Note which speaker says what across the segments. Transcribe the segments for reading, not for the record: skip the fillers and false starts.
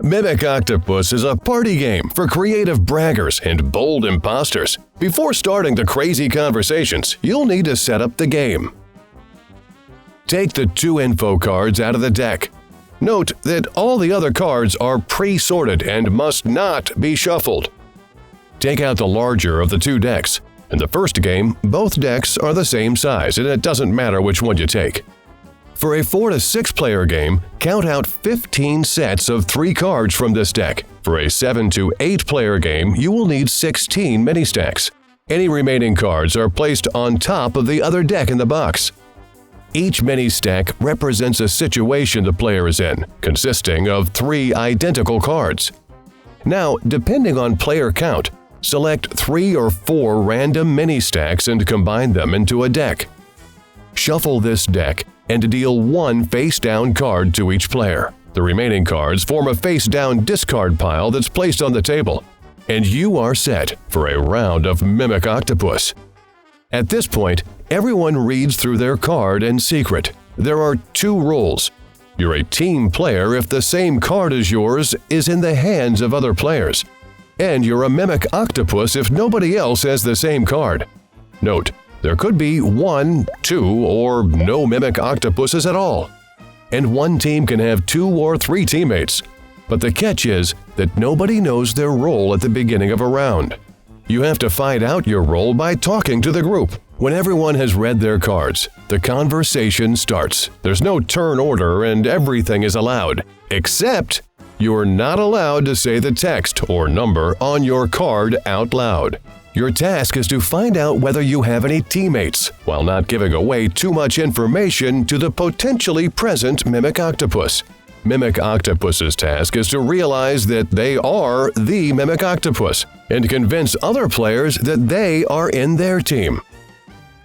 Speaker 1: Mimic Octopus is a party game for creative braggers and bold imposters. Before starting the crazy conversations, you'll need to set up the game. Take the 2 info cards out of the deck. Note that all the other cards are pre-sorted and must not be shuffled. Take out the larger of the 2 decks. In the first game, both decks are the same size and it doesn't matter which one you take. For a 4 to 6 player game, count out 15 sets of 3 cards from this deck. For a 7 to 8 player game, you will need 16 mini stacks. Any remaining cards are placed on top of the other deck in the box. Each mini stack represents a situation the player is in, consisting of 3 identical cards. Now, depending on player count, select 3 or 4 random mini stacks and combine them into a deck. Shuffle this deck and deal 1 face-down card to each player. The remaining cards form a face-down discard pile that's placed on the table, and you are set for a round of Mimic Octopus. At this point, everyone reads through their card in secret. There are 2 rules. You're a team player if the same card as yours is in the hands of other players, and you're a Mimic Octopus if nobody else has the same card. Note, there could be 1, 2, or no Mimic Octopuses at all. And one team can have 2 or 3 teammates. But the catch is that nobody knows their role at the beginning of a round. You have to find out your role by talking to the group. When everyone has read their cards, the conversation starts. There's no turn order and everything is allowed, except you're not allowed to say the text or number on your card out loud. Your task is to find out whether you have any teammates, while not giving away too much information to the potentially present Mimic Octopus. Mimic Octopus's task is to realize that they are the Mimic Octopus and convince other players that they are in their team.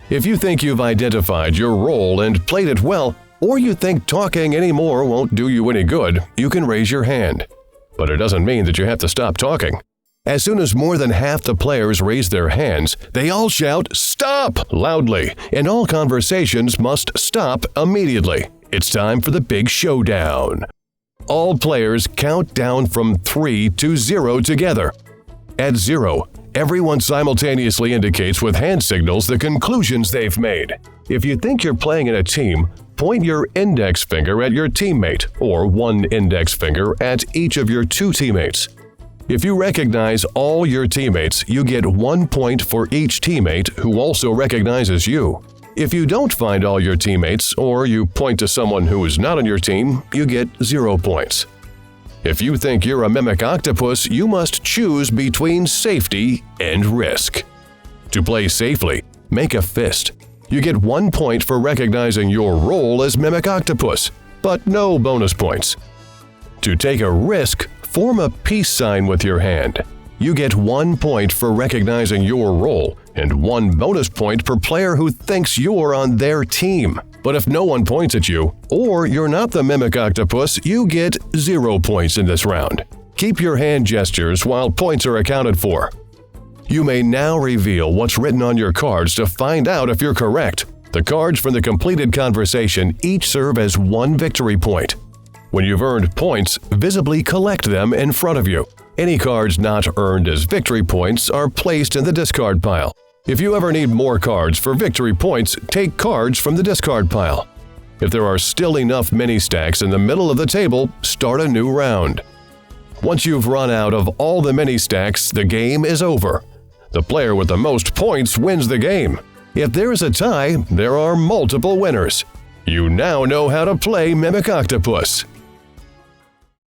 Speaker 1: If you think you've identified your role and played it well, or you think talking anymore won't do you any good, you can raise your hand. But it doesn't mean that you have to stop talking. As soon as more than half the players raise their hands, they all shout "Stop!" loudly, and all conversations must stop immediately. It's time for the big showdown. All players count down from 3 to 0 together. At 0, everyone simultaneously indicates with hand signals the conclusions they've made. If you think you're playing in a team, point your index finger at your teammate or 1 index finger at each of your 2 teammates. If you recognize all your teammates, you get 1 point for each teammate who also recognizes you. If you don't find all your teammates, or you point to someone who is not on your team, you get 0 points. If you think you're a Mimic Octopus, you must choose between safety and risk. To play safely, make a fist. You get 1 point for recognizing your role as Mimic Octopus, but no bonus points. To take a risk, form a peace sign with your hand. You get 1 point for recognizing your role and 1 bonus point per player who thinks you're on their team. But if no one points at you, or you're not the Mimic Octopus, you get 0 points in this round. Keep your hand gestures while points are accounted for. You may now reveal what's written on your cards to find out if you're correct. The cards from the completed conversation each serve as 1 victory point. When you've earned points, visibly collect them in front of you. Any cards not earned as victory points are placed in the discard pile. If you ever need more cards for victory points, take cards from the discard pile. If there are still enough mini stacks in the middle of the table, start a new round. Once you've run out of all the mini stacks, the game is over. The player with the most points wins the game. If there is a tie, there are multiple winners. You now know how to play Mimic Octopus.